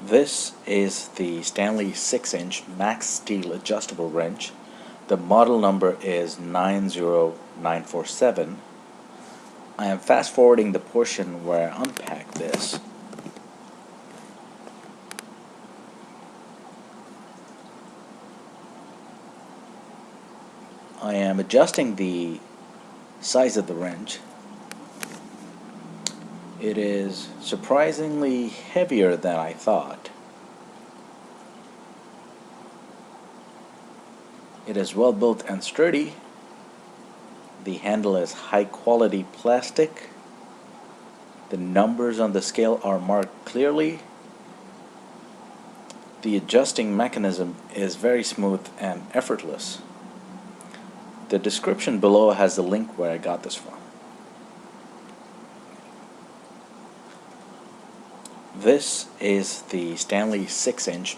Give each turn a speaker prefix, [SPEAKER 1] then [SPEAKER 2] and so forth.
[SPEAKER 1] This is the Stanley 6-inch MaxSteel adjustable wrench. The model number is 90947. I am fast forwarding the portion where I unpack this. I am adjusting the size of the wrench. It is surprisingly heavier than I thought. It is well built and sturdy. The handle is high quality plastic. The numbers on the scale are marked clearly. The adjusting mechanism is very smooth and effortless. The description below has the link where I got this from. This is the Stanley 6-inch